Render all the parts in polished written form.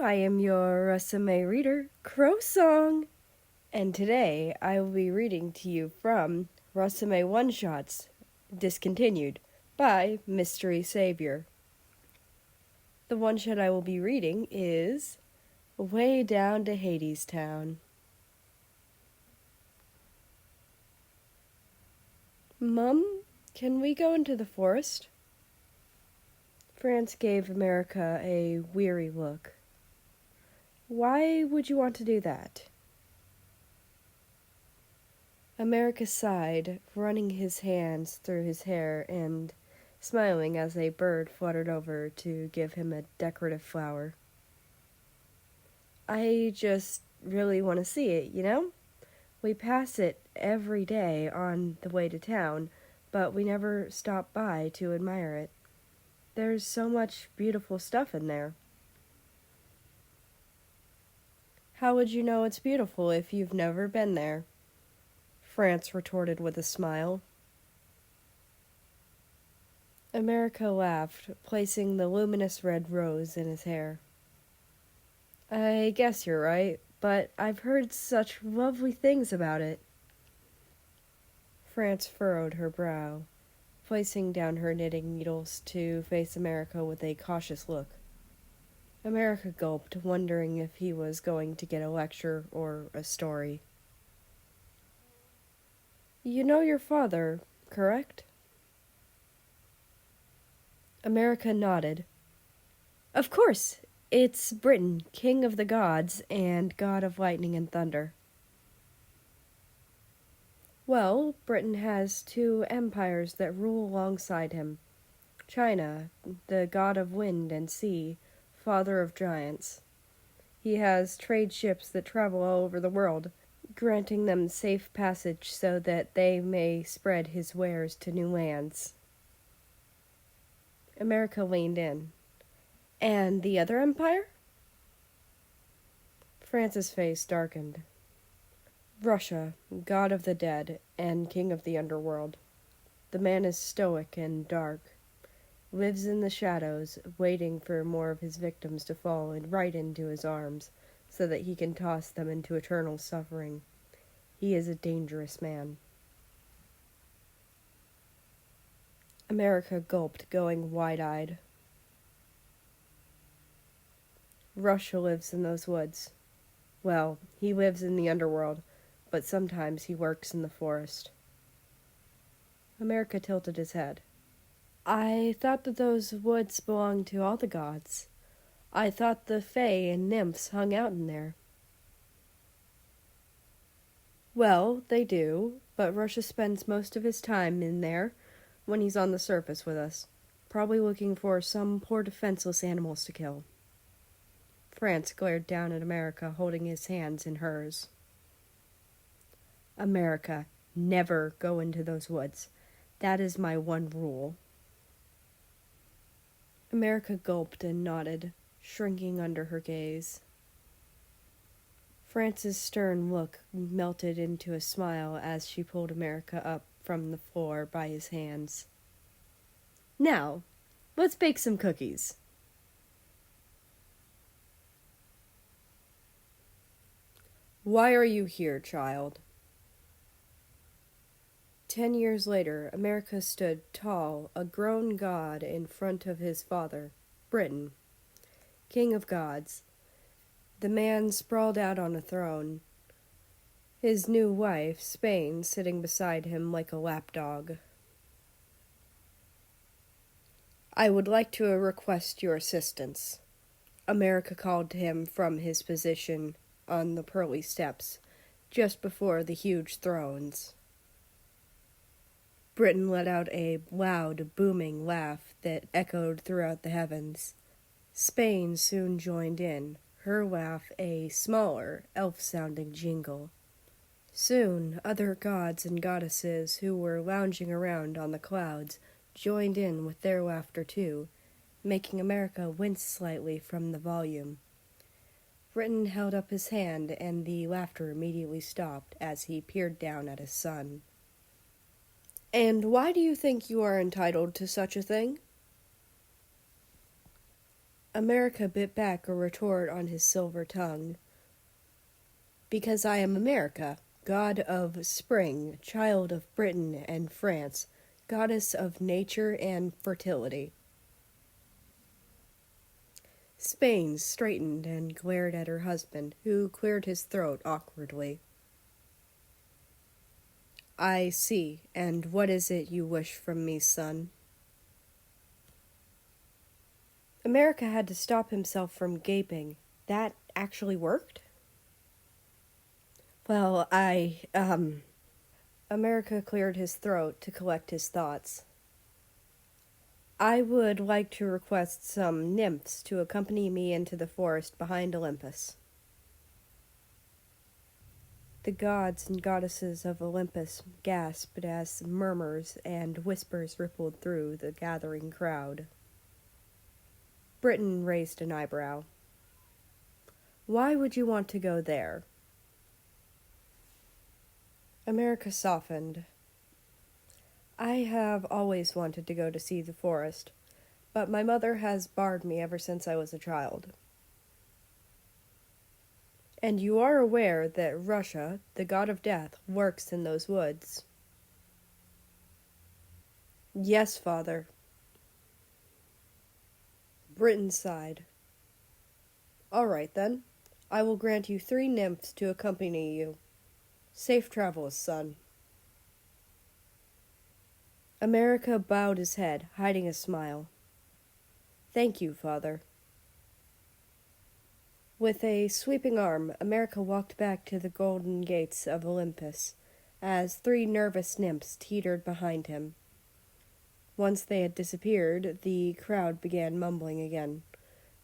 I am your Rusame reader, Crow Song, and today I will be reading to you from Rusame Oneshots, Discontinued, by Mystery Savior. The one shot I will be reading is Way Down to Hadestown. Mum, can we go into the forest? France gave America a weary look. Why would you want to do that? America sighed, running his hands through his hair and smiling as a bird fluttered over to give him a decorative flower. I just really want to see it, you know? We pass it every day on the way to town, but we never stop by to admire it. There's so much beautiful stuff in there. How would you know it's beautiful if you've never been there? France retorted with a smile. America laughed, placing the luminous red rose in his hair. I guess you're right, but I've heard such lovely things about it. France furrowed her brow, placing down her knitting needles to face America with a cautious look. America gulped, wondering if he was going to get a lecture or a story. You know your father, correct? America nodded. Of course, it's Britain, king of the gods and god of lightning and thunder. Well, Britain has two empires that rule alongside him. China, the god of wind and sea, father of giants. He has trade ships that travel all over the world, granting them safe passage so that they may spread his wares to new lands. America leaned in. And the other empire? France's face darkened. Russia, god of the dead and king of the underworld. The man is stoic and dark, lives in the shadows, waiting for more of his victims to fall and right into his arms, so that he can toss them into eternal suffering. He is a dangerous man. America gulped, going wide-eyed. Russia lives in those woods. Well, he lives in the underworld, but sometimes he works in the forest. America tilted his head. I thought that those woods belonged to all the gods. I thought the fae and nymphs hung out in there. Well, they do, but Russia spends most of his time in there when he's on the surface with us, probably looking for some poor defenseless animals to kill. France glared down at America, holding his hands in hers. America, never go into those woods. That is my one rule. America gulped and nodded, shrinking under her gaze. France's stern look melted into a smile as she pulled America up from the floor by his hands. Now, let's bake some cookies. Why are you here, child? 10 years later, America stood tall, a grown god, in front of his father, Britain, king of gods. The man sprawled out on a throne, his new wife, Spain, sitting beside him like a lapdog. I would like to request your assistance, America called to him from his position on the pearly steps, just before the huge thrones. Britain let out a loud, booming laugh that echoed throughout the heavens. Spain soon joined in, her laugh a smaller, elf-sounding jingle. Soon, other gods and goddesses who were lounging around on the clouds joined in with their laughter too, making America wince slightly from the volume. Britain held up his hand, and the laughter immediately stopped as he peered down at his son. And why do you think you are entitled to such a thing? America bit back a retort on his silver tongue. Because I am America, god of spring, child of Britain and France, goddess of nature and fertility. Spain straightened and glared at her husband, who cleared his throat awkwardly. I see, and what is it you wish from me, son? America had to stop himself from gaping. That actually worked? Well, America cleared his throat to collect his thoughts. I would like to request some nymphs to accompany me into the forest behind Olympus. The gods and goddesses of Olympus gasped as murmurs and whispers rippled through the gathering crowd. Britain raised an eyebrow. Why would you want to go there? America softened. I have always wanted to go to see the forest, but my mother has barred me ever since I was a child. And you are aware that Russia, the god of death, works in those woods. Yes, father. Britain sighed. All right, then. I will grant you 3 nymphs to accompany you. Safe travels, son. America bowed his head, hiding a smile. Thank you, father. With a sweeping arm, America walked back to the golden gates of Olympus, as 3 nervous nymphs teetered behind him. Once they had disappeared, the crowd began mumbling again,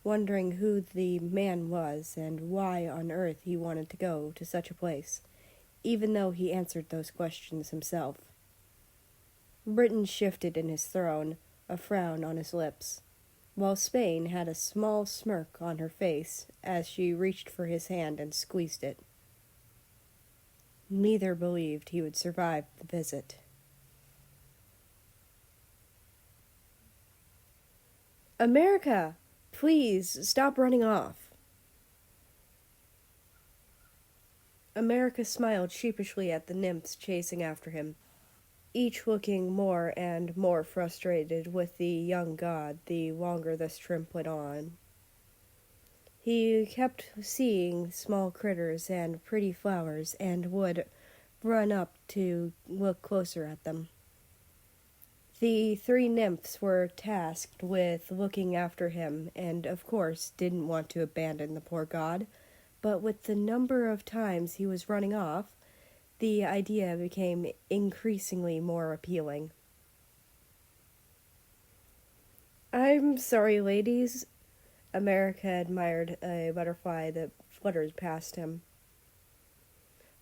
wondering who the man was and why on earth he wanted to go to such a place, even though he answered those questions himself. Britain shifted in his throne, a frown on his lips, while Spain had a small smirk on her face as she reached for his hand and squeezed it. Neither believed he would survive the visit. America, please stop running off. America smiled sheepishly at the nymphs chasing after him, each looking more and more frustrated with the young god the longer this trip went on. He kept seeing small critters and pretty flowers and would run up to look closer at them. The 3 nymphs were tasked with looking after him and, of course, didn't want to abandon the poor god, but with the number of times he was running off, the idea became increasingly more appealing. I'm sorry, ladies. America admired a butterfly that fluttered past him.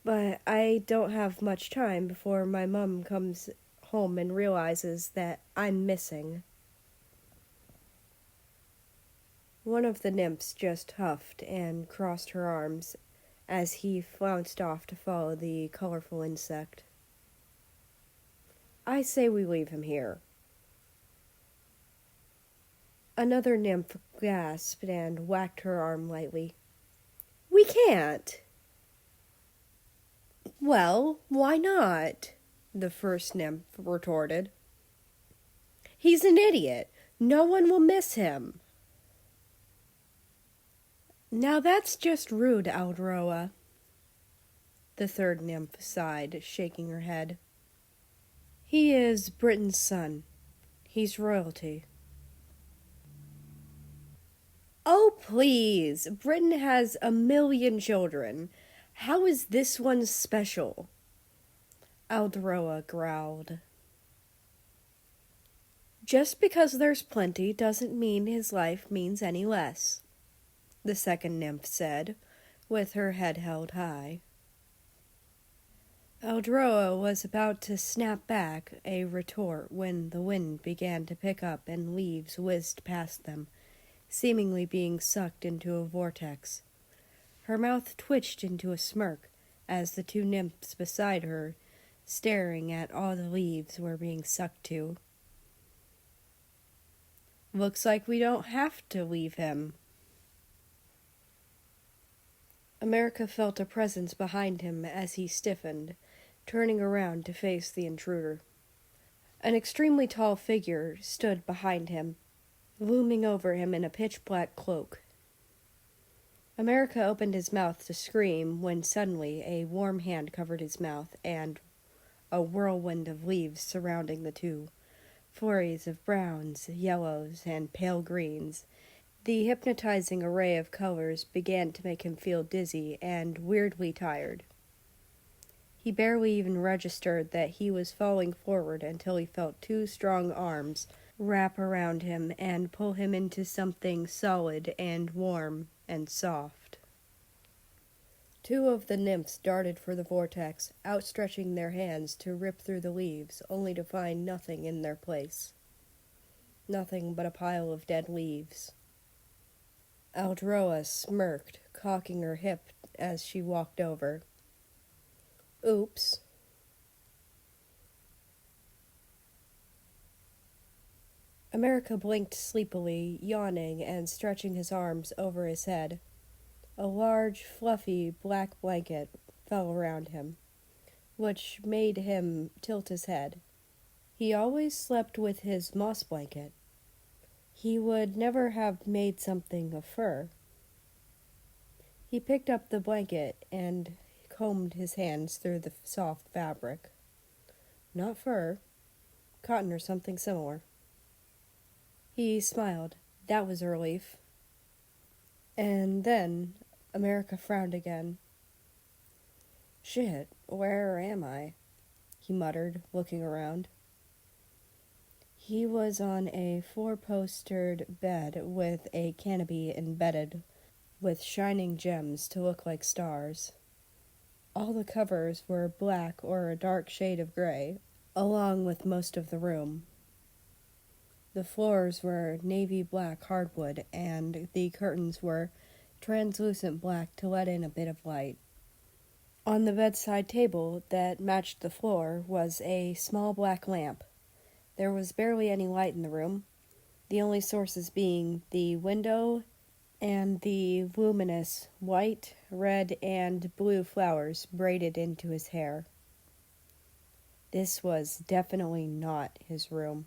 But I don't have much time before my mom comes home and realizes that I'm missing. One of the nymphs just huffed and crossed her arms as he flounced off to follow the colorful insect. I say we leave him here. Another nymph gasped and whacked her arm lightly. We can't. Well, why not? The first nymph retorted. He's an idiot. No one will miss him. Now that's just rude, Aldroa. The third nymph sighed, shaking her head. He is Britain's son. He's royalty. Oh, please. Britain has 1,000,000 children. How is this one special? Aldroa growled. Just because there's plenty doesn't mean his life means any less, the second nymph said, with her head held high. Aldroa was about to snap back a retort when the wind began to pick up and leaves whizzed past them, seemingly being sucked into a vortex. Her mouth twitched into a smirk as the 2 nymphs beside her, staring at all the leaves, were being sucked to. Looks like we don't have to leave him. America felt a presence behind him as he stiffened, turning around to face the intruder. An extremely tall figure stood behind him, looming over him in a pitch-black cloak. America opened his mouth to scream when suddenly a warm hand covered his mouth and a whirlwind of leaves surrounding the two. Flurries of browns, yellows, and pale greens. The hypnotizing array of colors began to make him feel dizzy and weirdly tired. He barely even registered that he was falling forward until he felt two strong arms wrap around him and pull him into something solid and warm and soft. Two of the nymphs darted for the vortex, outstretching their hands to rip through the leaves, only to find nothing in their place. Nothing but a pile of dead leaves. Aldroa smirked, cocking her hip as she walked over. Oops. America blinked sleepily, yawning and stretching his arms over his head. A large, fluffy, black blanket fell around him, which made him tilt his head. He always slept with his moss blanket. He would never have made something of fur. He picked up the blanket and combed his hands through the soft fabric. Not fur, cotton or something similar. He smiled. That was a relief. And then America frowned again. Shit, where am I? He muttered, looking around. He was on a four-postered bed with a canopy embedded with shining gems to look like stars. All the covers were black or a dark shade of gray, along with most of the room. The floors were navy black hardwood, and the curtains were translucent black to let in a bit of light. On the bedside table that matched the floor was a small black lamp. There was barely any light in the room, the only sources being the window and the luminous white, red, and blue flowers braided into his hair. This was definitely not his room.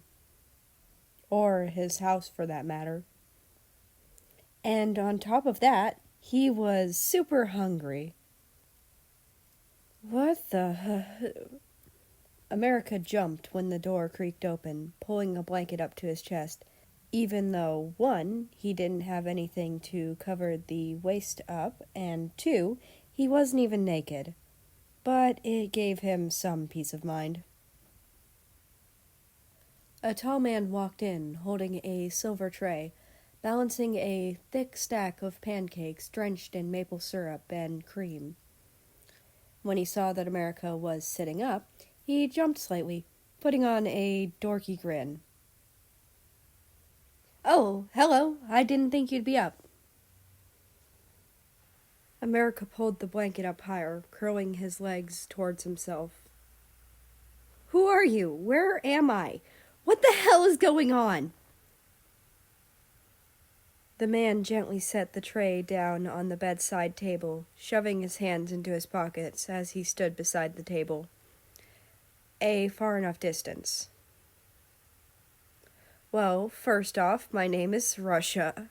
Or his house, for that matter. And on top of that, he was super hungry. What the... America jumped when the door creaked open, pulling a blanket up to his chest, even though, 1, he didn't have anything to cover the waist up, and 2, he wasn't even naked. But it gave him some peace of mind. A tall man walked in, holding a silver tray, balancing a thick stack of pancakes drenched in maple syrup and cream. When he saw that America was sitting up, he jumped slightly, putting on a dorky grin. Oh, hello. I didn't think you'd be up. America pulled the blanket up higher, curling his legs towards himself. Who are you? Where am I? What the hell is going on? The man gently set the tray down on the bedside table, shoving his hands into his pockets as he stood beside the table. A far enough distance. Well, first off, my name is Russia.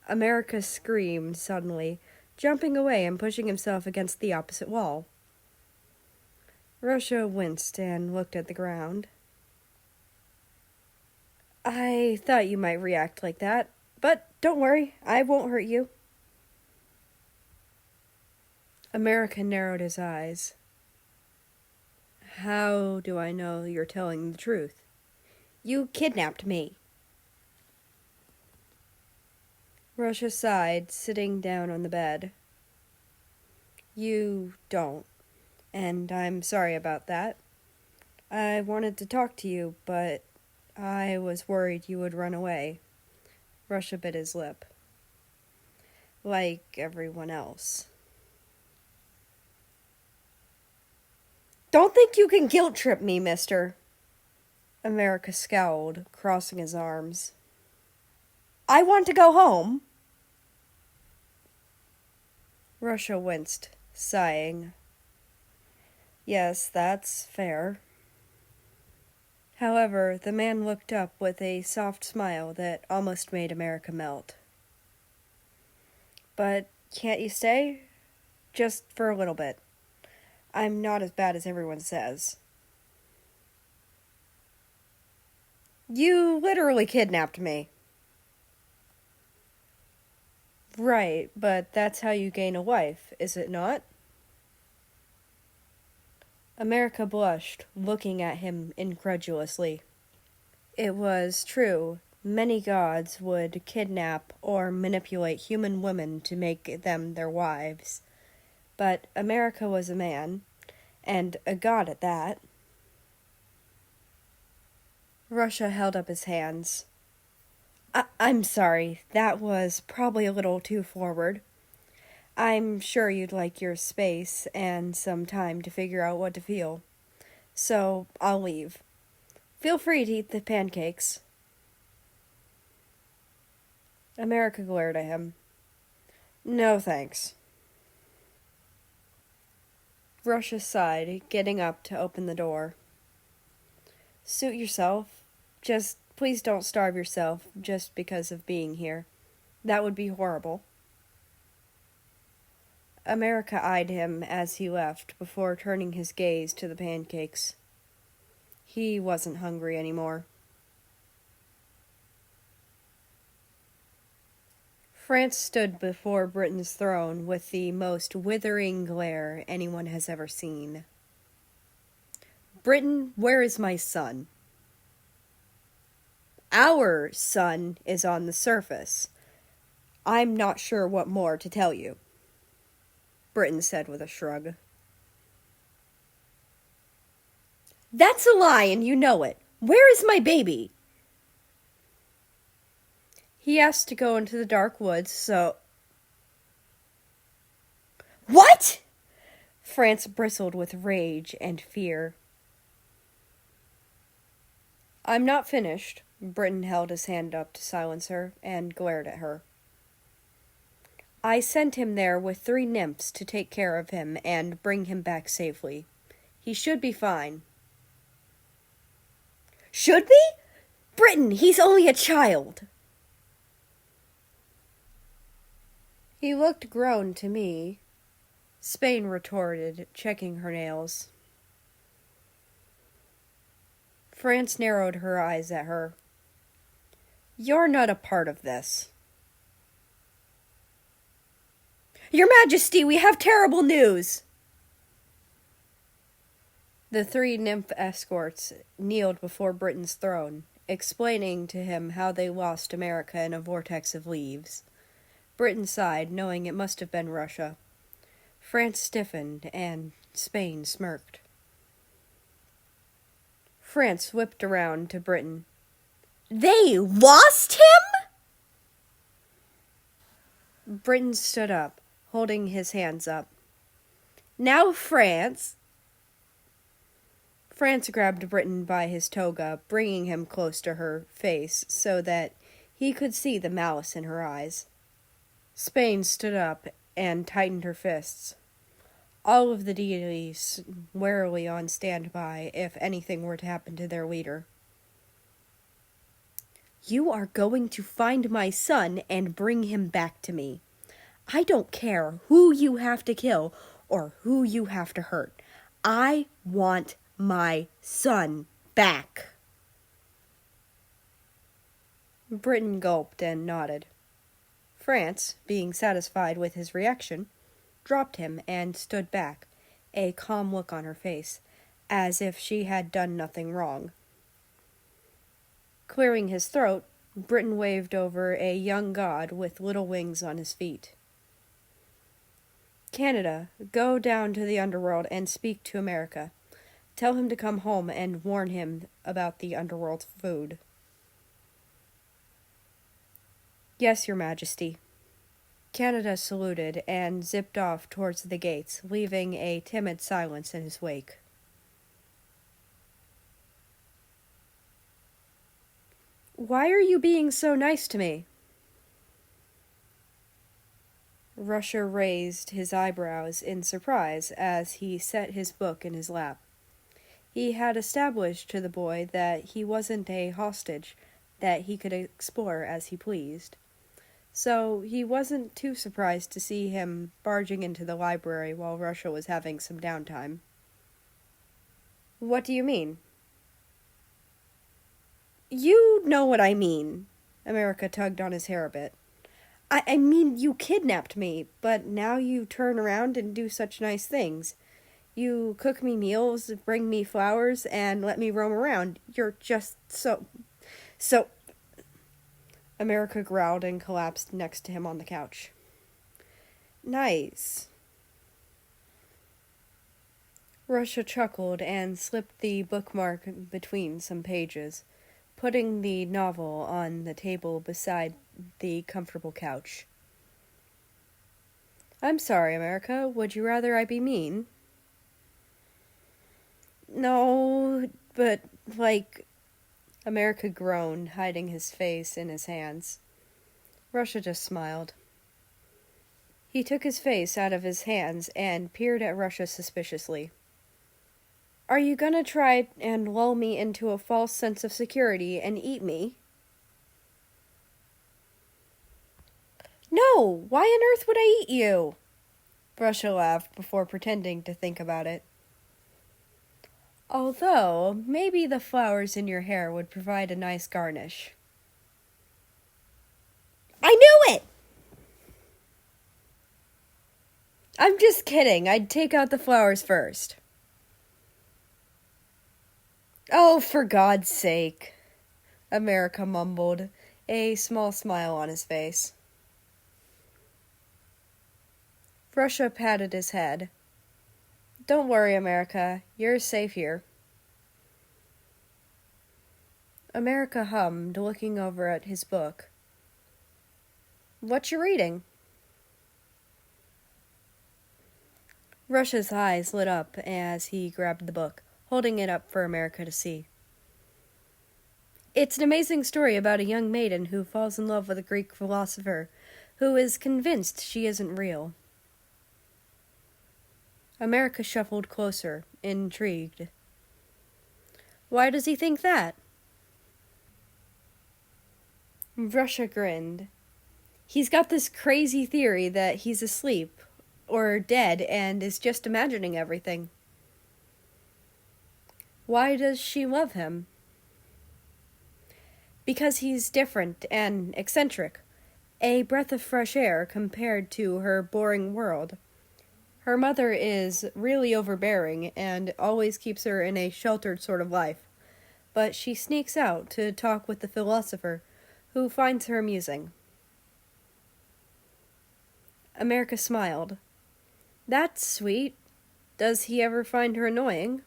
America screamed suddenly, jumping away and pushing himself against the opposite wall. Russia winced and looked at the ground. I thought you might react like that, but don't worry, I won't hurt you. America narrowed his eyes. How do I know you're telling the truth? You kidnapped me. Russia sighed, sitting down on the bed. You don't, and I'm sorry about that. I wanted to talk to you, but I was worried you would run away. Russia bit his lip. Like everyone else. Don't think you can guilt trip me, mister. America scowled, crossing his arms. I want to go home. Russia winced, sighing. Yes, that's fair. However, the man looked up with a soft smile that almost made America melt. But can't you stay? Just for a little bit. I'm not as bad as everyone says. You literally kidnapped me. Right, but that's how you gain a wife, is it not? America blushed, looking at him incredulously. It was true. Many gods would kidnap or manipulate human women to make them their wives. But America was a man, and a god at that. Russia held up his hands. I'm sorry, that was probably a little too forward. I'm sure you'd like your space and some time to figure out what to feel. So, I'll leave. Feel free to eat the pancakes. America glared at him. No, thanks. Russia sighed, getting up to open the door. Suit yourself. Just please don't starve yourself just because of being here. That would be horrible. America eyed him as he left before turning his gaze to the pancakes. He wasn't hungry anymore. France stood before Britain's throne with the most withering glare anyone has ever seen. Britain, where is my son? Our son is on the surface. I'm not sure what more to tell you, Britain said with a shrug. That's a lie, and you know it. Where is my baby? He asked to go into the dark woods, so... What? France bristled with rage and fear. I'm not finished. Britain held his hand up to silence her and glared at her. I sent him there with 3 nymphs to take care of him and bring him back safely. He should be fine. Should be? Britain, he's only a child. He looked grown to me, Spain retorted, checking her nails. France narrowed her eyes at her. You're not a part of this. Your Majesty, we have terrible news! The 3 nymph escorts kneeled before Britain's throne, explaining to him how they lost America in a vortex of leaves. Britain sighed, knowing it must have been Russia. France stiffened, and Spain smirked. France whipped around to Britain. They lost him? Britain stood up, holding his hands up. Now, France... France grabbed Britain by his toga, bringing him close to her face so that he could see the malice in her eyes. Spain stood up and tightened her fists. All of the deities warily on standby if anything were to happen to their leader. You are going to find my son and bring him back to me. I don't care who you have to kill or who you have to hurt. I want my son back. Britain gulped and nodded. France, being satisfied with his reaction, dropped him and stood back, a calm look on her face, as if she had done nothing wrong. Clearing his throat, Britain waved over a young god with little wings on his feet. Canada, go down to the underworld and speak to America. Tell him to come home and warn him about the underworld's food. Yes, Your Majesty. Canada saluted and zipped off towards the gates, leaving a timid silence in his wake. Why are you being so nice to me? Russia raised his eyebrows in surprise as he set his book in his lap. He had established to the boy that he wasn't a hostage, that he could explore as he pleased. So he wasn't too surprised to see him barging into the library while Russia was having some downtime. What do you mean? You know what I mean. America tugged on his hair a bit. I mean, you kidnapped me, but now you turn around and do such nice things. You cook me meals, bring me flowers, and let me roam around. You're just so... America growled and collapsed next to him on the couch. Nice. Russia chuckled and slipped the bookmark between some pages, putting the novel on the table beside the comfortable couch. I'm sorry, America. Would you rather I be mean? No, but, America groaned, hiding his face in his hands. Russia just smiled. He took his face out of his hands and peered at Russia suspiciously. Are you gonna try and lull me into a false sense of security and eat me? No! Why on earth would I eat you? Russia laughed before pretending to think about it. Although, maybe the flowers in your hair would provide a nice garnish. I knew it! I'm just kidding. I'd take out the flowers first. Oh, for God's sake, America mumbled, a small smile on his face. Russia patted his head. Don't worry, America. You're safe here. America hummed, looking over at his book. What you reading? Russia's eyes lit up as he grabbed the book, holding it up for America to see. It's an amazing story about a young maiden who falls in love with a Greek philosopher who is convinced she isn't real. America shuffled closer, intrigued. Why does he think that? Russia grinned. He's got this crazy theory that he's asleep, or dead, and is just imagining everything. Why does she love him? Because he's different and eccentric, a breath of fresh air compared to her boring world. Her mother is really overbearing and always keeps her in a sheltered sort of life, but she sneaks out to talk with the philosopher, who finds her amusing. America smiled. That's sweet. Does he ever find her annoying?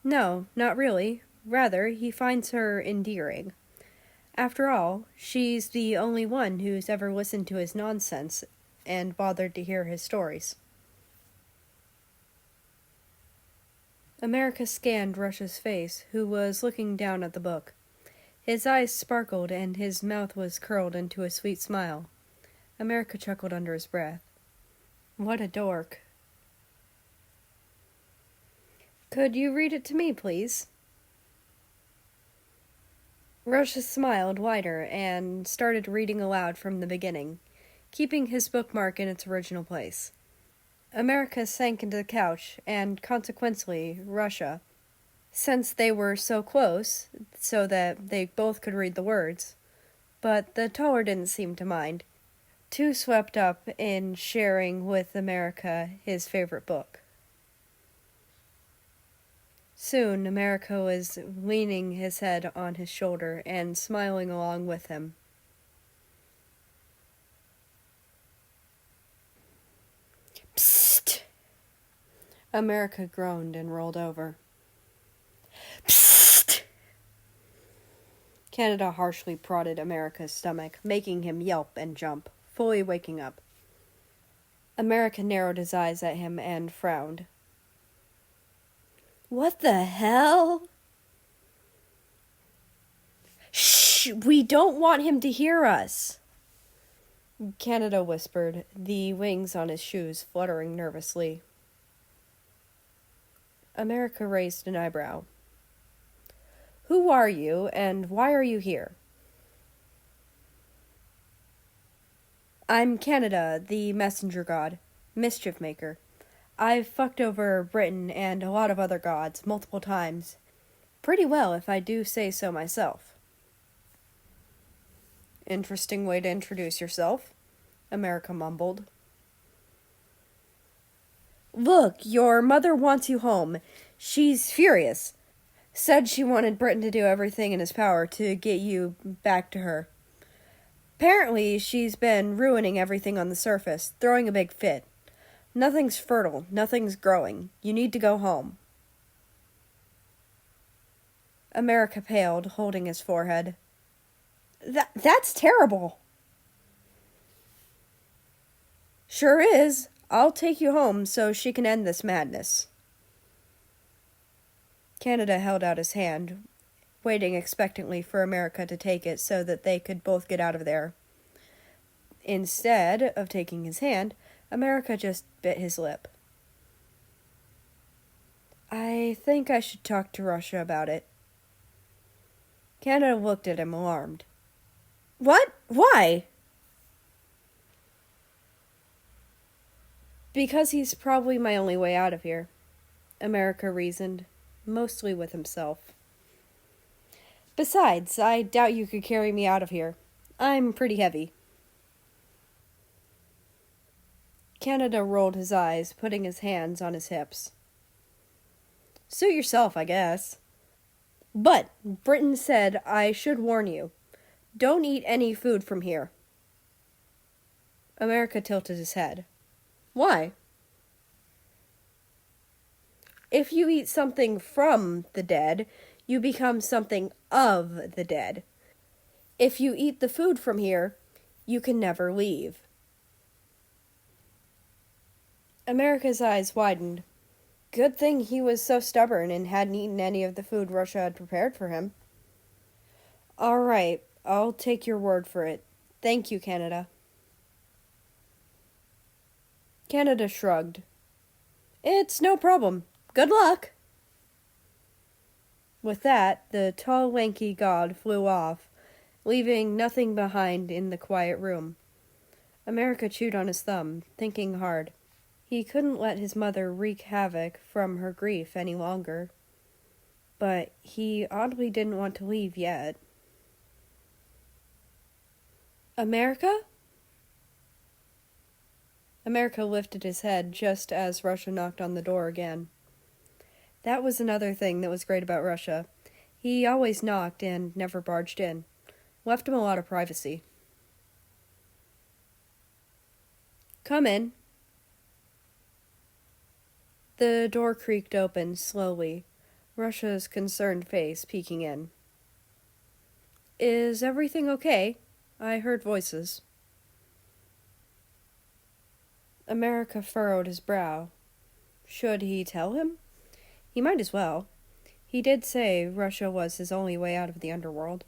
No, not really. Rather, he finds her endearing. After all, she's the only one who's ever listened to his nonsense and bothered to hear his stories. America scanned Russia's face, who was looking down at the book. His eyes sparkled and his mouth was curled into a sweet smile. America chuckled under his breath. What a dork. Could you read it to me, please? Russia smiled wider and started reading aloud from the beginning, keeping his bookmark in its original place. America sank into the couch, and consequently, Russia, since they were so close, so that they both could read the words. But the taller didn't seem to mind, too swept up in sharing with America his favorite book. Soon, America was leaning his head on his shoulder and smiling along with him. Psst! America groaned and rolled over. Psst! Canada harshly prodded America's stomach, making him yelp and jump, fully waking up. America narrowed his eyes at him and frowned. What the hell? Shh! We don't want him to hear us! Canada whispered, the wings on his shoes fluttering nervously. America raised an eyebrow. Who are you, and why are you here? I'm Canada, the messenger god, mischief maker. I've fucked over Britain and a lot of other gods multiple times. Pretty well, if I do say so myself. Interesting way to introduce yourself, America mumbled. Look, your mother wants you home. She's furious. Said she wanted Britain to do everything in his power to get you back to her. Apparently, she's been ruining everything on the surface, throwing a big fit. Nothing's fertile, nothing's growing. You need to go home. America paled, holding his forehead. That's terrible. Sure is. I'll take you home so she can end this madness. Canada held out his hand, waiting expectantly for America to take it so that they could both get out of there. Instead of taking his hand, America just bit his lip. I think I should talk to Russia about it. Canada looked at him, alarmed. What? Why? Because he's probably my only way out of here, America reasoned, mostly with himself. Besides, I doubt you could carry me out of here. I'm pretty heavy. Canada rolled his eyes, putting his hands on his hips. Suit yourself, I guess. But Britain said I should warn you. Don't eat any food from here. America tilted his head. Why? If you eat something from the dead, you become something of the dead. If you eat the food from here, you can never leave. America's eyes widened. Good thing he was so stubborn and hadn't eaten any of the food Russia had prepared for him. All right, I'll take your word for it. Thank you, Canada. Canada shrugged. It's no problem. Good luck. With that, the tall, lanky god flew off, leaving nothing behind in the quiet room. America chewed on his thumb, thinking hard. He couldn't let his mother wreak havoc from her grief any longer. But he oddly didn't want to leave yet. America? America lifted his head just as Russia knocked on the door again. That was another thing that was great about Russia. He always knocked and never barged in. Left him a lot of privacy. Come in. The door creaked open slowly, Russia's concerned face peeking in. Is everything okay? I heard voices. America furrowed his brow. Should he tell him? He might as well. He did say Russia was his only way out of the underworld.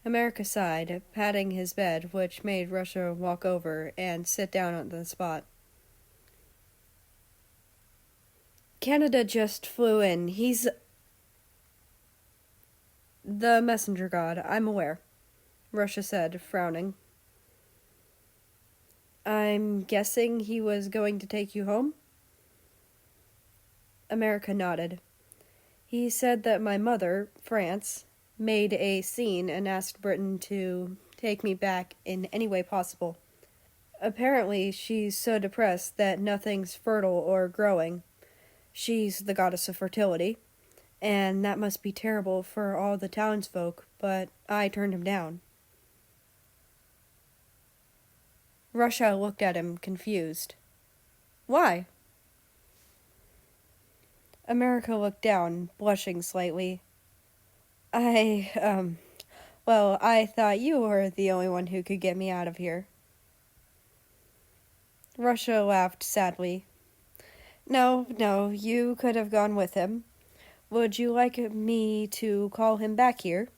America sighed, patting his bed, which made Russia walk over and sit down on the spot. Canada just flew in. He's the messenger god, I'm aware, Russia said, frowning. I'm guessing he was going to take you home? America nodded. He said that my mother, France, made a scene and asked Britain to take me back in any way possible. Apparently, she's so depressed that nothing's fertile or growing. She's the goddess of fertility, and that must be terrible for all the townsfolk, but I turned him down. Russia looked at him, confused. Why? America looked down, blushing slightly. I thought you were the only one who could get me out of here. Russia laughed sadly. No, you could have gone with him. Would you like me to call him back here?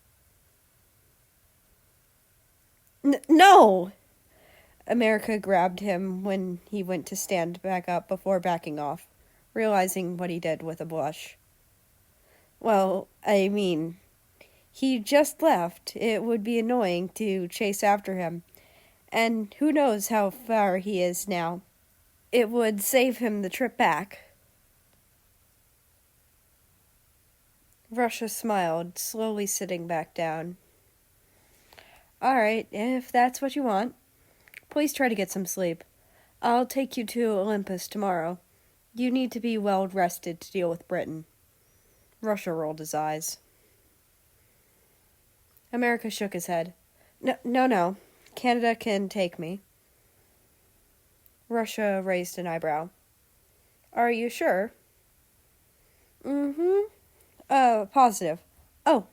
No! America grabbed him when he went to stand back up before backing off, realizing what he did with a blush. Well, I mean, he just left. It would be annoying to chase after him. And who knows how far he is now. It would save him the trip back. Russia smiled, slowly sitting back down. All right, if that's what you want. Please try to get some sleep. I'll take you to Olympus tomorrow. You need to be well rested to deal with Britain. Russia rolled his eyes. America shook his head. No. Canada can take me. Russia raised an eyebrow. Are you sure? Mm-hmm. Positive. Oh,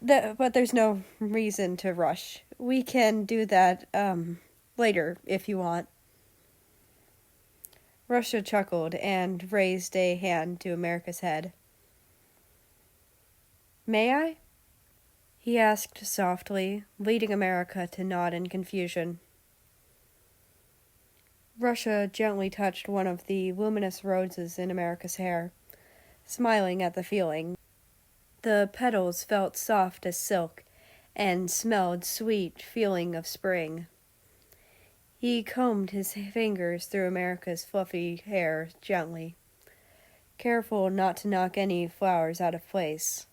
but there's no reason to rush. We can do that, later, if you want. Russia chuckled and raised a hand to America's head. May I? He asked softly, leading America to nod in confusion. Russia gently touched one of the luminous roses in America's hair, smiling at the feeling. The petals felt soft as silk and smelled sweet feeling of spring. He combed his fingers through America's fluffy hair gently, careful not to knock any flowers out of place.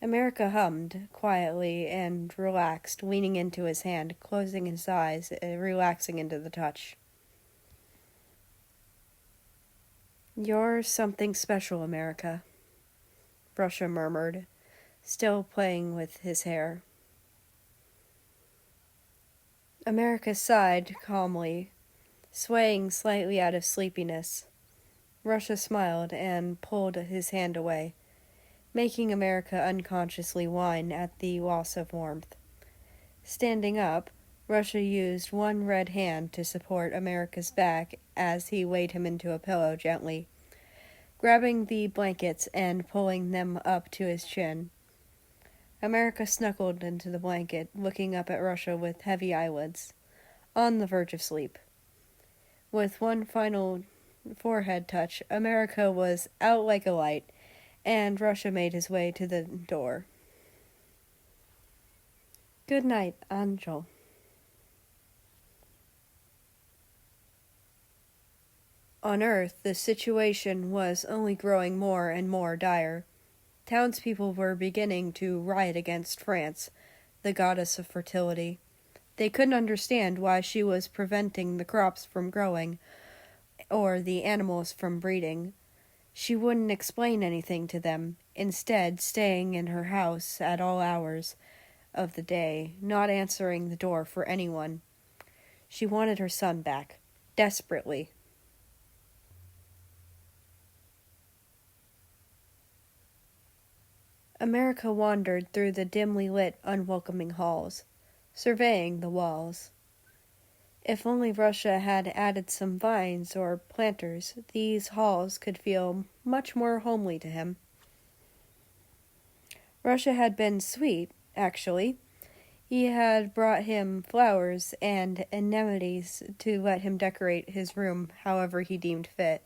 America hummed quietly and relaxed, leaning into his hand, closing his eyes, relaxing into the touch. You're something special, America, Russia murmured, still playing with his hair. America sighed calmly, swaying slightly out of sleepiness. Russia smiled and pulled his hand away, making America unconsciously whine at the loss of warmth. Standing up, Russia used one red hand to support America's back as he laid him into a pillow gently, grabbing the blankets and pulling them up to his chin. America snuggled into the blanket, looking up at Russia with heavy eyelids, on the verge of sleep. With one final forehead touch, America was out like a light, and Russia made his way to the door. Good night, Angel. On Earth, the situation was only growing more and more dire. Townspeople were beginning to riot against France, the goddess of fertility. They couldn't understand why she was preventing the crops from growing, or the animals from breeding. She wouldn't explain anything to them, instead staying in her house at all hours of the day, not answering the door for anyone. She wanted her son back, desperately. America wandered through the dimly lit, unwelcoming halls, surveying the walls. If only Russia had added some vines or planters, these halls could feel much more homely to him. Russia had been sweet, actually. He had brought him flowers and anemones to let him decorate his room however he deemed fit.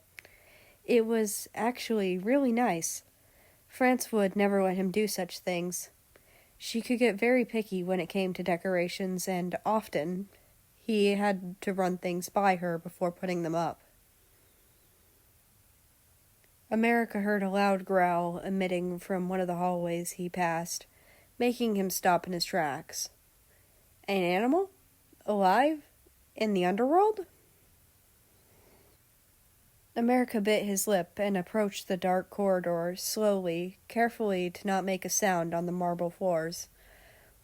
It was actually really nice. France would never let him do such things. She could get very picky when it came to decorations, and often he had to run things by her before putting them up. America heard a loud growl emitting from one of the hallways he passed, making him stop in his tracks. An animal? Alive? In the underworld? America bit his lip and approached the dark corridor slowly, carefully to not make a sound on the marble floors,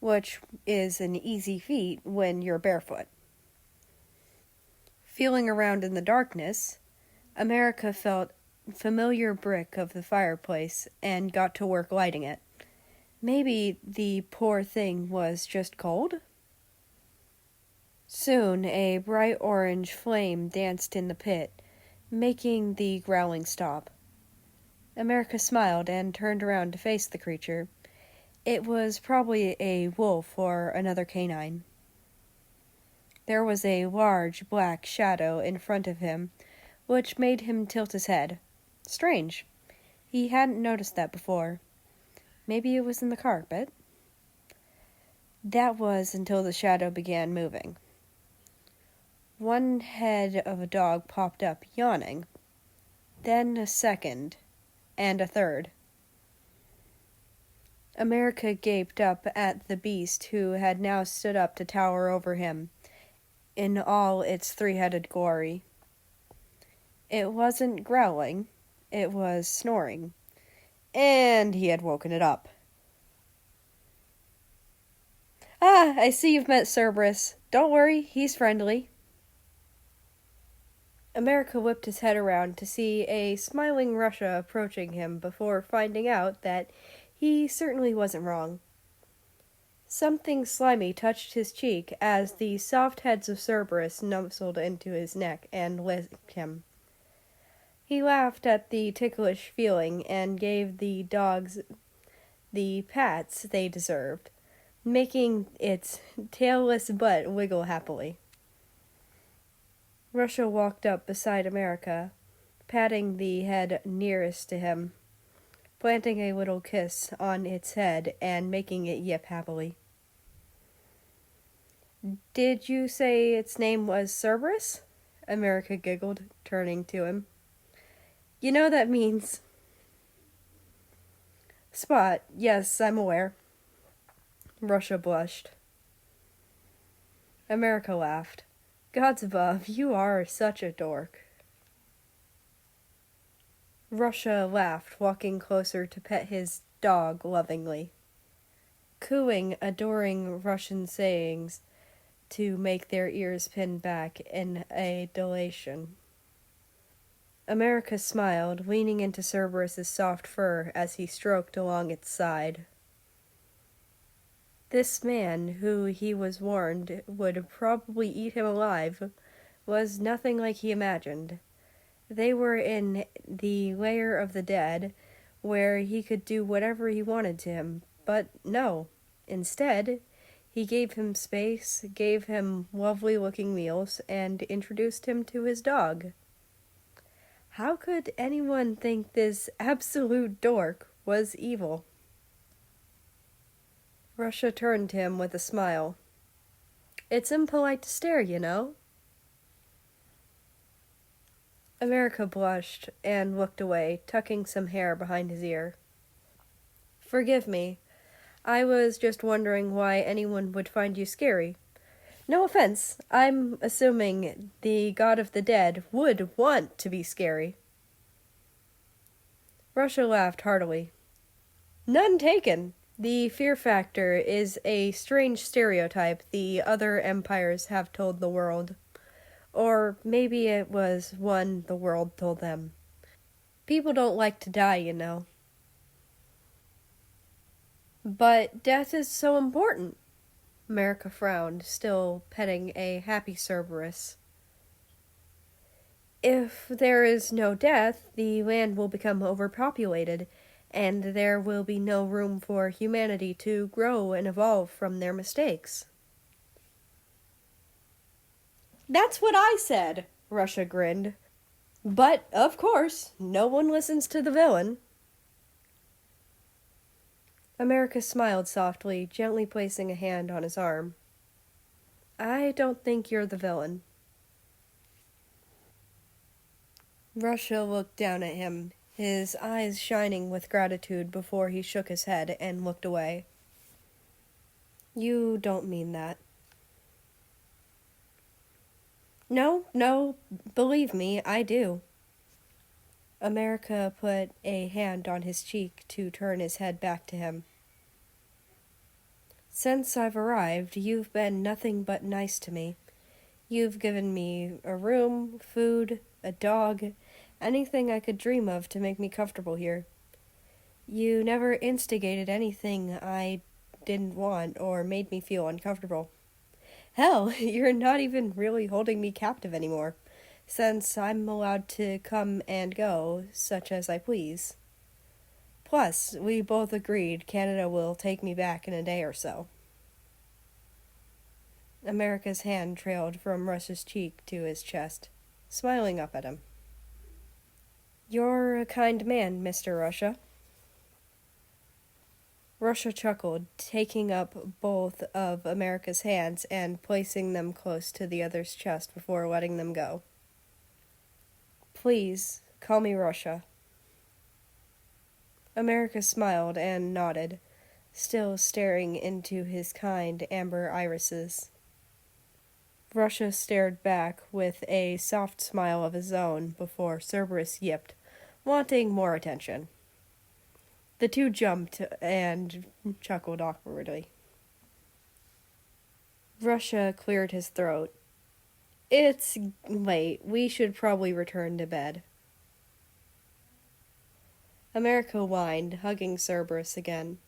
which is an easy feat when you're barefoot. Feeling around in the darkness, America felt familiar brick of the fireplace and got to work lighting it. Maybe the poor thing was just cold? Soon a bright orange flame danced in the pit, making the growling stop. America smiled and turned around to face the creature. It was probably a wolf or another canine. There was a large black shadow in front of him, which made him tilt his head. Strange. He hadn't noticed that before. Maybe it was in the carpet? That was until the shadow began moving. One head of a dog popped up, yawning. Then a second, and a third. America gaped up at the beast who had now stood up to tower over him, in all its three-headed glory. It wasn't growling, it was snoring, and he had woken it up. "Ah, I see you've met Cerberus. Don't worry, he's friendly." America whipped his head around to see a smiling Russia approaching him before finding out that he certainly wasn't wrong. Something slimy touched his cheek as the soft heads of Cerberus nuzzled into his neck and licked him. He laughed at the ticklish feeling and gave the dogs the pats they deserved, making its tailless butt wiggle happily. Russia walked up beside America, patting the head nearest to him, planting a little kiss on its head and making it yip happily. "Did you say its name was Cerberus?" America giggled, turning to him. "You know that means—" "Spot, yes, I'm aware." Russia blushed. America laughed. "Gods above, you are such a dork." Russia laughed, walking closer to pet his dog lovingly, cooing adoring Russian sayings to make their ears pin back in adulation. America smiled, leaning into Cerberus's soft fur as he stroked along its side. This man, who he was warned would probably eat him alive, was nothing like he imagined. They were in the lair of the dead, where he could do whatever he wanted to him, but no. Instead, he gave him space, gave him lovely-looking meals, and introduced him to his dog. How could anyone think this absolute dork was evil? Russia turned to him with a smile. "It's impolite to stare, you know." America blushed and looked away, tucking some hair behind his ear. "Forgive me. I was just wondering why anyone would find you scary. No offense, I'm assuming the god of the dead would want to be scary." Russia laughed heartily. "None taken. The fear factor is a strange stereotype the other empires have told the world. Or maybe it was one the world told them. People don't like to die, you know." "But death is so important." America frowned, still petting a happy Cerberus. "If there is no death, the land will become overpopulated, and there will be no room for humanity to grow and evolve from their mistakes." "That's what I said," Russia grinned. "But, of course, no one listens to the villain." America smiled softly, gently placing a hand on his arm. "I don't think you're the villain." Russia looked down at him, his eyes shining with gratitude before he shook his head and looked away. "You don't mean that." No, believe me, I do." America put a hand on his cheek to turn his head back to him. "Since I've arrived, you've been nothing but nice to me. You've given me a room, food, a dog, anything I could dream of to make me comfortable here. You never instigated anything I didn't want or made me feel uncomfortable. Hell, you're not even really holding me captive anymore, since I'm allowed to come and go, such as I please. Plus, we both agreed Canada will take me back in a day or so. America's hand trailed from Russia's cheek to his chest, smiling up at him. You're a kind man, Mr. Russia. Russia chuckled, taking up both of America's hands and placing them close to the other's chest before letting them go. Please, call me Russia. America smiled and nodded, still staring into his kind amber irises. Russia stared back with a soft smile of his own before Cerberus yipped, wanting more attention. The two jumped and chuckled awkwardly. Russia cleared his throat. It's late. We should probably return to bed. America whined, hugging Cerberus again.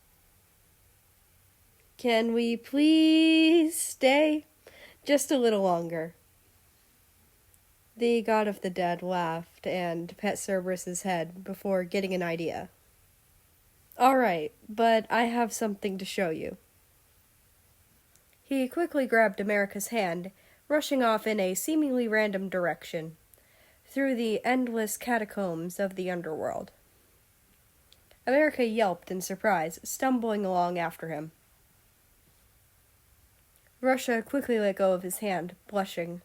Can we please stay? Just a little longer. The god of the dead laughed and pet Cerberus's head before getting an idea. All right, but I have something to show you. He quickly grabbed America's hand, rushing off in a seemingly random direction, through the endless catacombs of the underworld. America yelped in surprise, stumbling along after him. Russia quickly let go of his hand, blushing.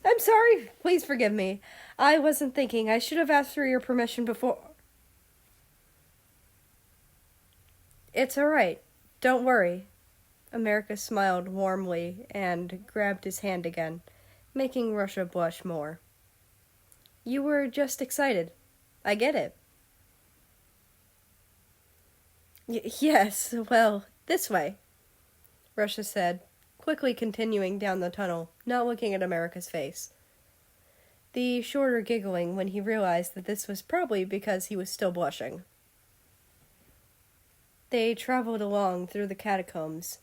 I'm sorry, please forgive me. I wasn't thinking. I should have asked for your permission before. It's all right. Don't worry. America smiled warmly and grabbed his hand again, making Russia blush more. You were just excited. I get it. Yes, well, this way, Russia said, quickly continuing down the tunnel, not looking at America's face. The shorter giggling when he realized that this was probably because he was still blushing. They traveled along through the catacombs,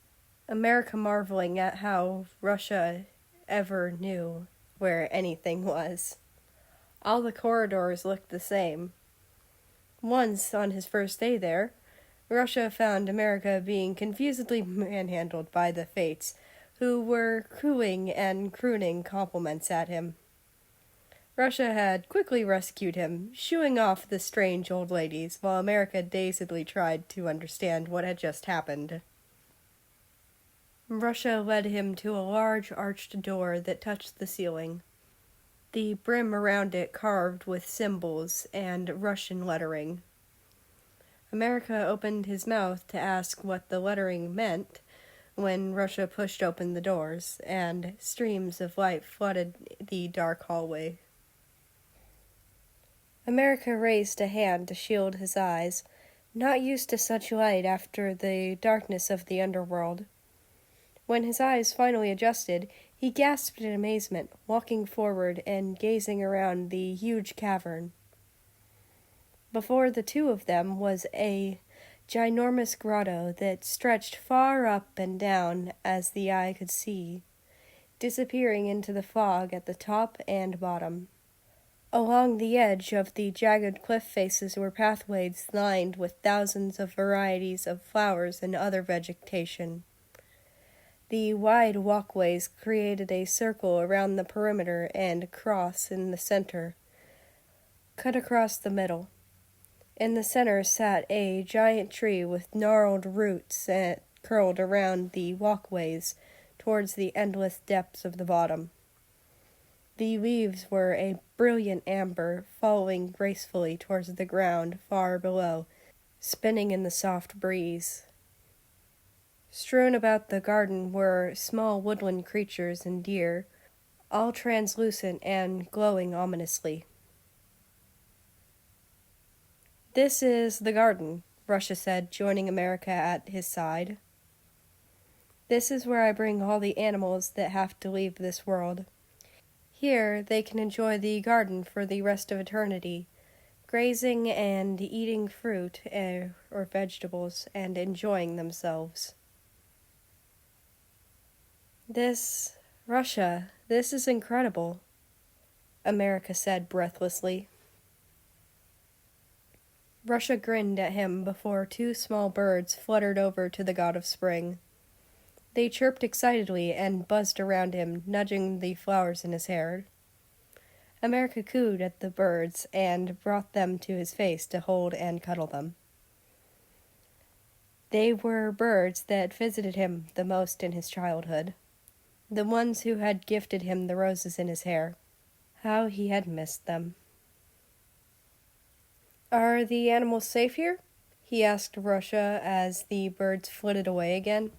America marveling at how Russia ever knew where anything was. All the corridors looked the same. Once, on his first day there, Russia found America being confusedly manhandled by the Fates, who were cooing and crooning compliments at him. Russia had quickly rescued him, shooing off the strange old ladies, while America dazedly tried to understand what had just happened. Russia led him to a large arched door that touched the ceiling, the brim around it carved with symbols and Russian lettering. America opened his mouth to ask what the lettering meant when Russia pushed open the doors, and streams of light flooded the dark hallway. America raised a hand to shield his eyes, not used to such light after the darkness of the underworld. When his eyes finally adjusted, he gasped in amazement, walking forward and gazing around the huge cavern. Before the two of them was a ginormous grotto that stretched far up and down as the eye could see, disappearing into the fog at the top and bottom. Along the edge of the jagged cliff faces were pathways lined with thousands of varieties of flowers and other vegetation. The wide walkways created a circle around the perimeter and a cross in the center, cut across the middle. In the center sat a giant tree with gnarled roots that curled around the walkways towards the endless depths of the bottom. The leaves were a brilliant amber, falling gracefully towards the ground far below, spinning in the soft breeze. Strewn about the garden were small woodland creatures and deer, all translucent and glowing ominously. This is the garden, Russia said, joining America at his side. This is where I bring all the animals that have to leave this world. Here they can enjoy the garden for the rest of eternity, grazing and eating fruit or vegetables and enjoying themselves. Russia, this is incredible, America said breathlessly. Russia grinned at him before two small birds fluttered over to the god of spring. They chirped excitedly and buzzed around him, nudging the flowers in his hair. America cooed at the birds and brought them to his face to hold and cuddle them. They were birds that visited him the most in his childhood, the ones who had gifted him the roses in his hair. How he had missed them. "Are the animals safe here?" he asked Russia as the birds flitted away again.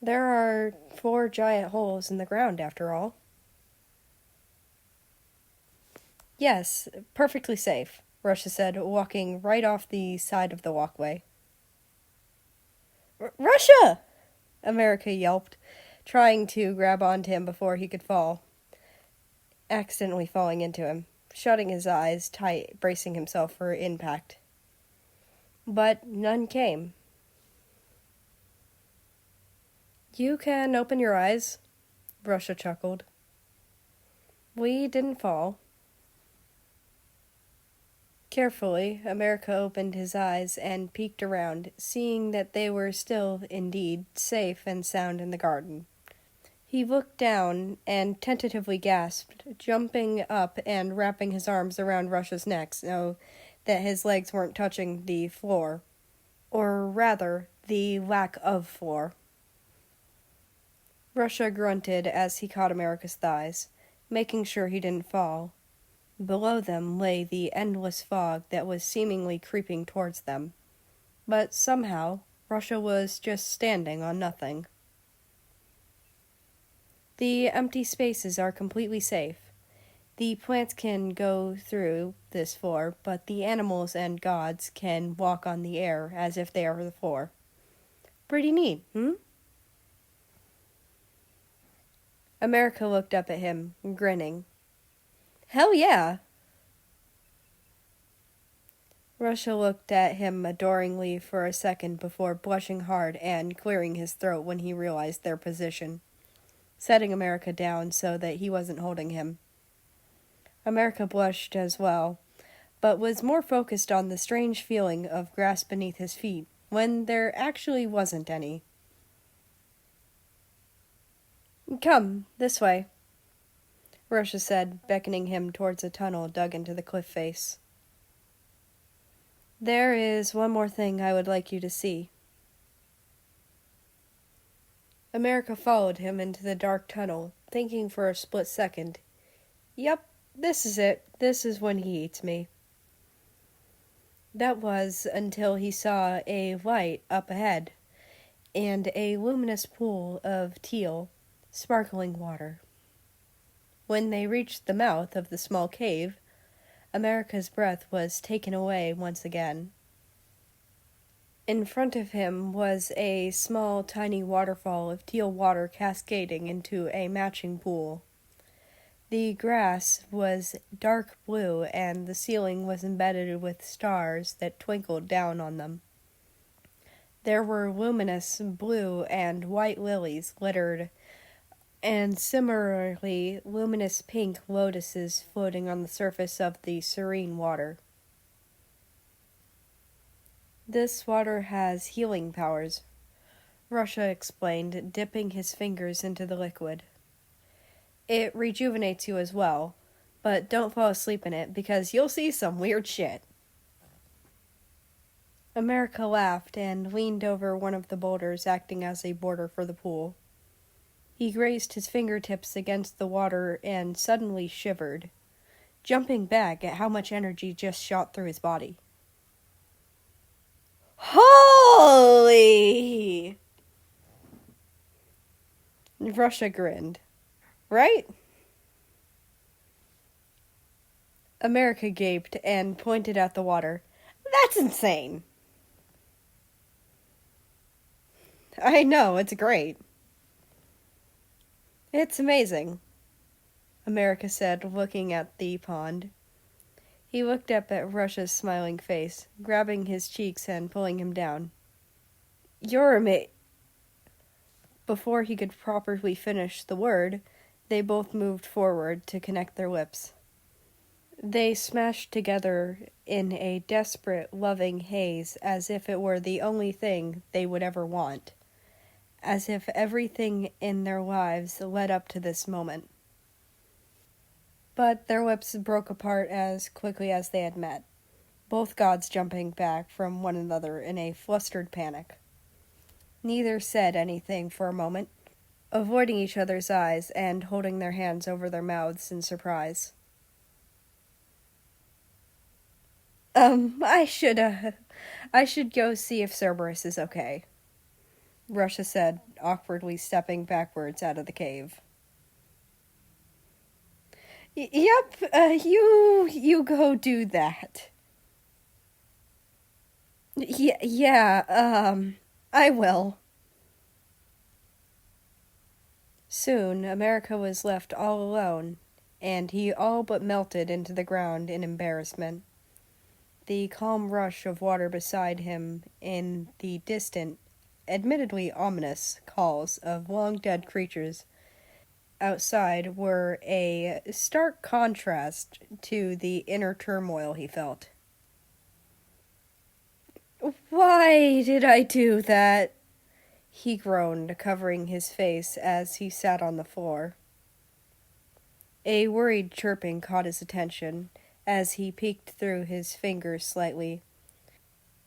"There are 4 giant holes in the ground, after all." "Yes, perfectly safe," Russia said, walking right off the side of the walkway. "Russia!" America yelped, trying to grab onto him before he could fall, accidentally falling into him, shutting his eyes tight, bracing himself for impact. But none came. "You can open your eyes," Russia chuckled. "We didn't fall." Carefully, America opened his eyes and peeked around, seeing that they were still, indeed, safe and sound in the garden. He looked down and tentatively gasped, jumping up and wrapping his arms around Russia's neck so that his legs weren't touching the floor, or rather, the lack of floor. Russia grunted as he caught America's thighs, making sure he didn't fall. Below them lay the endless fog that was seemingly creeping towards them. But somehow, Russia was just standing on nothing. "The empty spaces are completely safe. The plants can go through this floor, but the animals and gods can walk on the air as if they are the floor. Pretty neat, hmm?" America looked up at him, grinning. "Hell yeah!" Russia looked at him adoringly for a second before blushing hard and clearing his throat when he realized their position, setting America down so that he wasn't holding him. America blushed as well, but was more focused on the strange feeling of grass beneath his feet when there actually wasn't any. "Come, this way," Russia said, beckoning him towards a tunnel dug into the cliff face. "There is one more thing I would like you to see." America followed him into the dark tunnel, thinking for a split second, "Yep, this is it. This is when he eats me." That was until he saw a light up ahead, and a luminous pool of teal, sparkling water. When they reached the mouth of the small cave, America's breath was taken away once again. In front of him was a small, tiny waterfall of teal water cascading into a matching pool. The grass was dark blue, and the ceiling was embedded with stars that twinkled down on them. There were luminous blue and white lilies littered, and similarly luminous pink lotuses floating on the surface of the serene water. "This water has healing powers," Russia explained, dipping his fingers into the liquid. "It rejuvenates you as well, but don't fall asleep in it because you'll see some weird shit." America laughed and leaned over one of the boulders acting as a border for the pool. He grazed his fingertips against the water and suddenly shivered, jumping back at how much energy just shot through his body. "Holy!" Russia grinned. "Right?" America gaped and pointed at the water. "That's insane!" "I know, it's great." "It's amazing," America said, looking at the pond. He looked up at Russia's smiling face, grabbing his cheeks and pulling him down. "You're Before he could properly finish the word, they both moved forward to connect their lips. They smashed together in a desperate, loving haze as if it were the only thing they would ever want, as if everything in their lives led up to this moment. But their lips broke apart as quickly as they had met, both gods jumping back from one another in a flustered panic. Neither said anything for a moment, avoiding each other's eyes and holding their hands over their mouths in surprise. I should go see if Cerberus is okay, Russia said, awkwardly stepping backwards out of the cave. Yep, you go do that. Yeah, I will. Soon, America was left all alone, and he all but melted into the ground in embarrassment. The calm rush of water beside him in the distant, admittedly ominous, calls of long-dead creatures outside were a stark contrast to the inner turmoil he felt. Why did I do that? He groaned, covering his face as he sat on the floor. A worried chirping caught his attention as he peeked through his fingers slightly.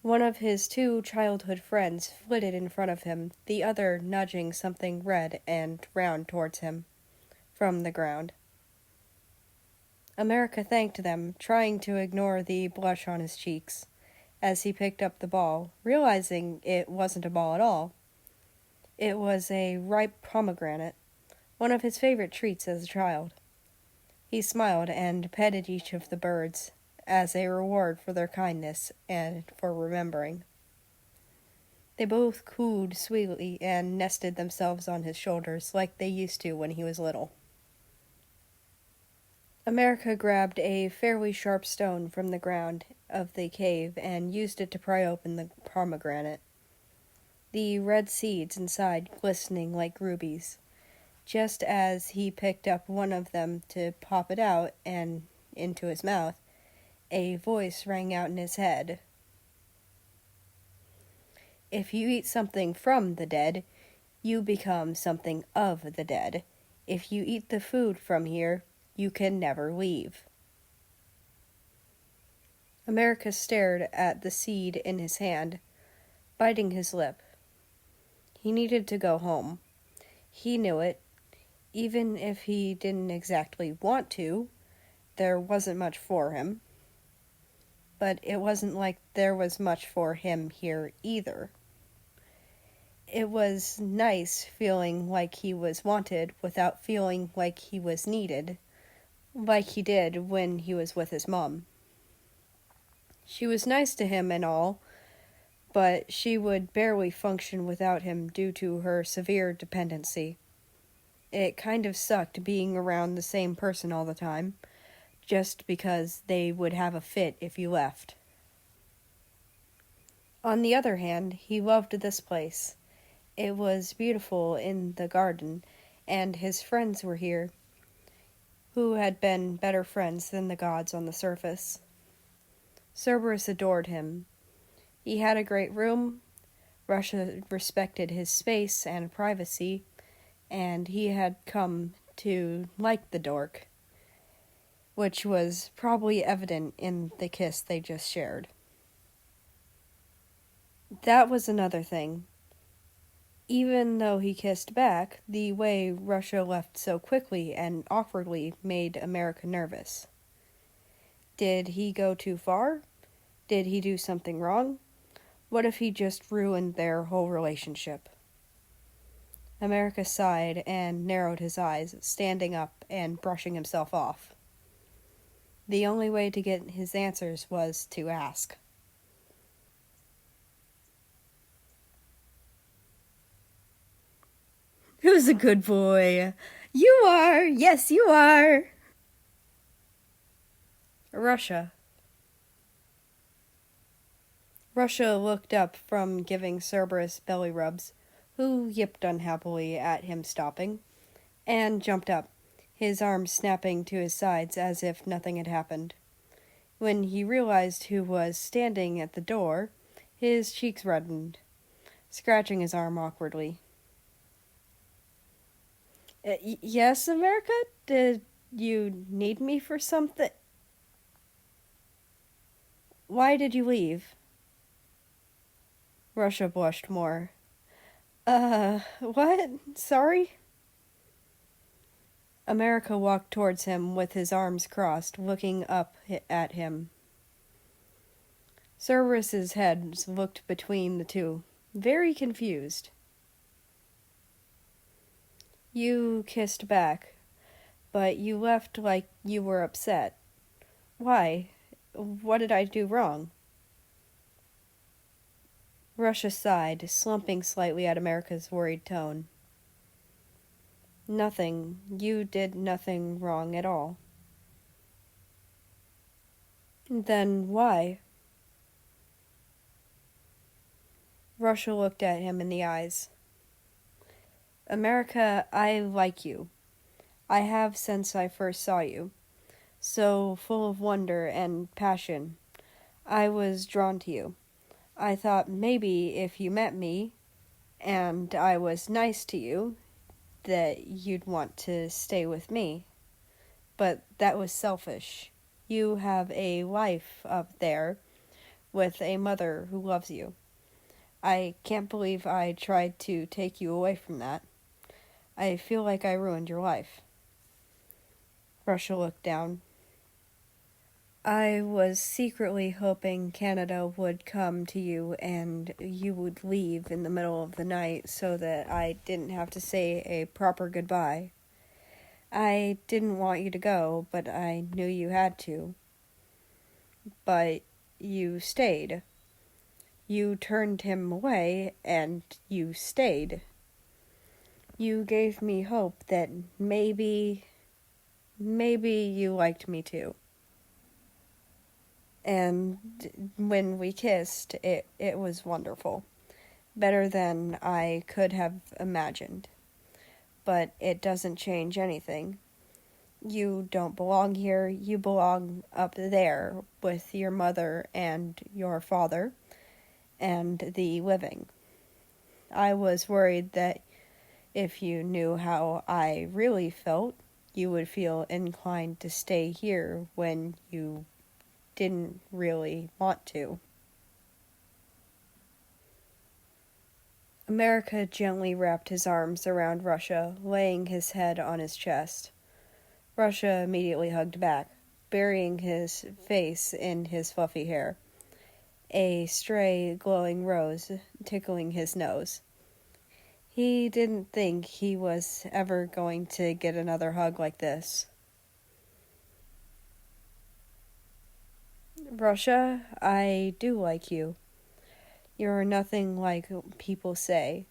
One of his two childhood friends flitted in front of him, the other nudging something red and round towards him from the ground. America thanked them, trying to ignore the blush on his cheeks, as he picked up the ball, realizing it wasn't a ball at all. It was a ripe pomegranate, one of his favorite treats as a child. He smiled and petted each of the birds as a reward for their kindness and for remembering. They both cooed sweetly and nested themselves on his shoulders like they used to when he was little. America grabbed a fairly sharp stone from the ground of the cave and used it to pry open the pomegranate, the red seeds inside glistening like rubies. Just as he picked up one of them to pop it out and into his mouth, a voice rang out in his head. If you eat something from the dead, you become something of the dead. If you eat the food from here, you can never leave. America stared at the seed in his hand, biting his lip. He needed to go home. He knew it. Even if he didn't exactly want to, there wasn't much for him. But it wasn't like there was much for him here either. It was nice feeling like he was wanted without feeling like he was needed, like he did when he was with his mom. She was nice to him and all, but she would barely function without him due to her severe dependency. It kind of sucked being around the same person all the time, just because they would have a fit if you left. On the other hand, he loved this place. It was beautiful in the garden, and his friends were here, who had been better friends than the gods on the surface. Cerberus adored him. He had a great room, Russia respected his space and privacy, and he had come to like the dork, which was probably evident in the kiss they just shared. That was another thing. Even though he kissed back, the way Russia left so quickly and awkwardly made America nervous. Did he go too far? Did he do something wrong? What if he just ruined their whole relationship? America sighed and narrowed his eyes, standing up and brushing himself off. The only way to get his answers was to ask. Who's a good boy? You are! Yes, you are! Russia. Russia looked up from giving Cerberus belly rubs, who yipped unhappily at him stopping, and jumped up, his arms snapping to his sides as if nothing had happened. When he realized who was standing at the door, his cheeks reddened, scratching his arm awkwardly. Yes, America? Did you need me for something? Why did you leave? Russia blushed more. What? Sorry? America walked towards him with his arms crossed, looking up at him. Cerberus's head looked between the two, very confused. You kissed back, but you left like you were upset. Why? What did I do wrong? Russia sighed, slumping slightly at America's worried tone. Nothing. You did nothing wrong at all. Then why? Russia looked at him in the eyes. America, I like you. I have since I first saw you. So full of wonder and passion. I was drawn to you. I thought maybe if you met me, and I was nice to you, that you'd want to stay with me. But that was selfish. You have a life up there with a mother who loves you. I can't believe I tried to take you away from that. I feel like I ruined your life. Russia looked down. I was secretly hoping Canada would come to you and you would leave in the middle of the night so that I didn't have to say a proper goodbye. I didn't want you to go, but I knew you had to. But you stayed. You turned him away, and you stayed. You gave me hope that maybe you liked me too. And when we kissed, it was wonderful. Better than I could have imagined. But it doesn't change anything. You don't belong here. You belong up there with your mother and your father and the living. I was worried that if you knew how I really felt, you would feel inclined to stay here when you didn't really want to. America gently wrapped his arms around Russia, laying his head on his chest. Russia immediately hugged back, burying his face in his fluffy hair, a stray glowing rose tickling his nose. He didn't think he was ever going to get another hug like this. Russia, I do like you. You're nothing like people say.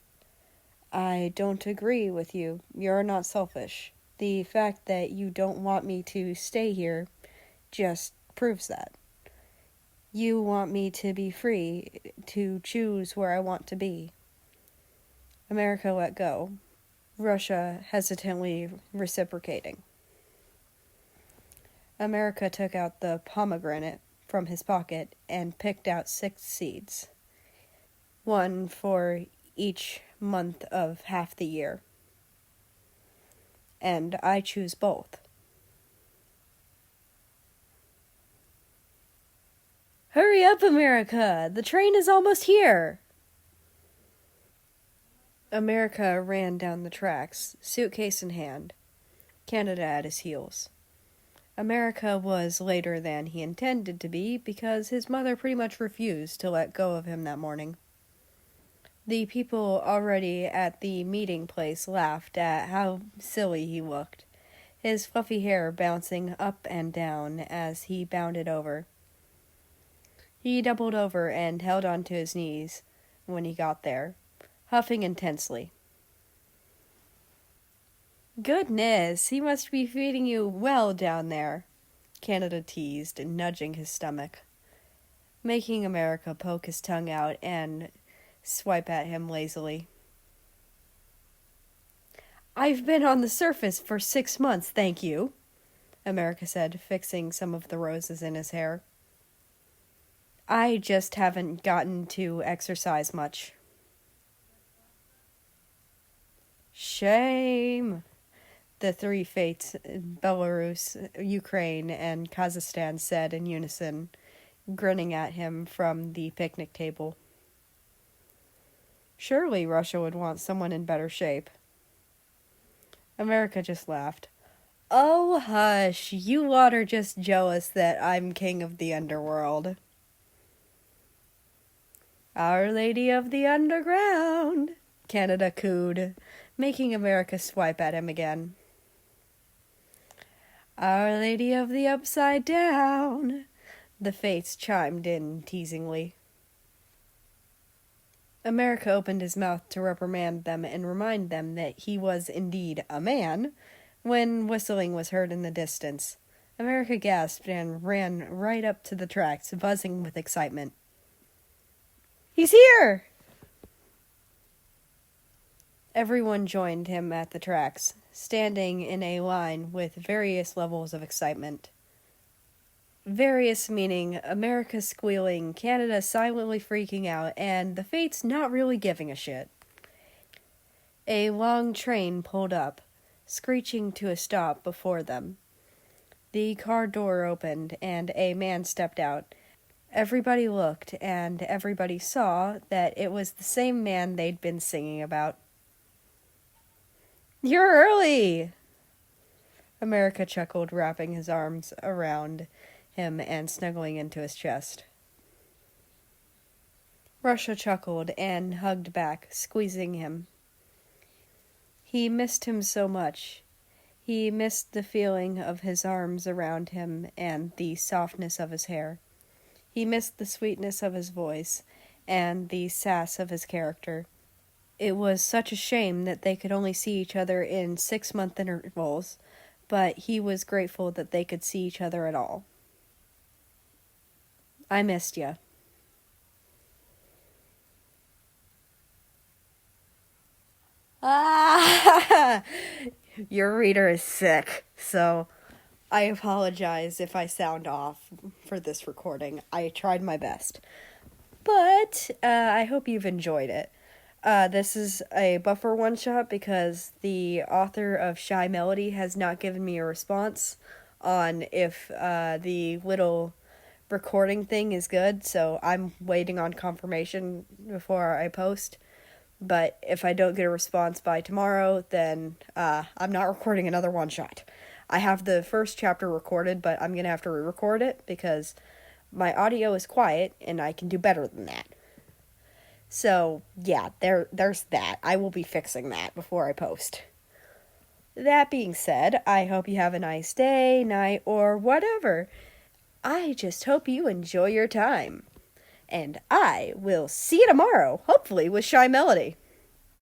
I don't agree with you. You're not selfish. The fact that you don't want me to stay here just proves that. You want me to be free, to choose where I want to be. America let go, Russia hesitantly reciprocating. America took out the pomegranate from his pocket and picked out 6 seeds, one for each month of half the year. And I choose both. Hurry up, America! The train is almost here! America ran down the tracks, suitcase in hand, Canada at his heels. America was later than he intended to be because his mother pretty much refused to let go of him that morning. The people already at the meeting place laughed at how silly he looked, his fluffy hair bouncing up and down as he bounded over. He doubled over and held onto his knees when he got there, huffing intensely. Goodness, he must be feeding you well down there, Canada teased, nudging his stomach, making America poke his tongue out and swipe at him lazily. I've been on the surface for 6 months, thank you, America said, fixing some of the roses in his hair. I just haven't gotten to exercise much. Shame! The three fates, Belarus, Ukraine, and Kazakhstan, said in unison, grinning at him from the picnic table. Surely Russia would want someone in better shape. America just laughed. Oh, hush, you lot are just jealous that I'm king of the underworld. Our Lady of the Underground, Canada cooed, making America swipe at him again. Our Lady of the Upside Down, the fates chimed in teasingly. America opened his mouth to reprimand them and remind them that he was indeed a man, when whistling was heard in the distance. America gasped and ran right up to the tracks, buzzing with excitement. He's here! Everyone joined him at the tracks, standing in a line with various levels of excitement. Various meaning America squealing, Canada silently freaking out, and the fates not really giving a shit. A long train pulled up, screeching to a stop before them. The car door opened, and a man stepped out. Everybody looked, and everybody saw that it was the same man they'd been singing about. You're early! America chuckled, wrapping his arms around him and snuggling into his chest. Russia chuckled and hugged back, squeezing him. He missed him so much. He missed the feeling of his arms around him and the softness of his hair. He missed the sweetness of his voice and the sass of his character. It was such a shame that they could only see each other in 6-month intervals, but he was grateful that they could see each other at all. I missed ya. Ah! Your reader is sick, so I apologize if I sound off for this recording. I tried my best. But I hope you've enjoyed it. This is a buffer one-shot because the author of Shy Melody has not given me a response on if the little recording thing is good, so I'm waiting on confirmation before I post. But if I don't get a response by tomorrow, then I'm not recording another one-shot. I have the first chapter recorded, but I'm going to have to re-record it because my audio is quiet and I can do better than that. So, yeah, there's that. I will be fixing that before I post. That being said, I hope you have a nice day, night, or whatever. I just hope you enjoy your time. And I will see you tomorrow, hopefully with Shy Melody.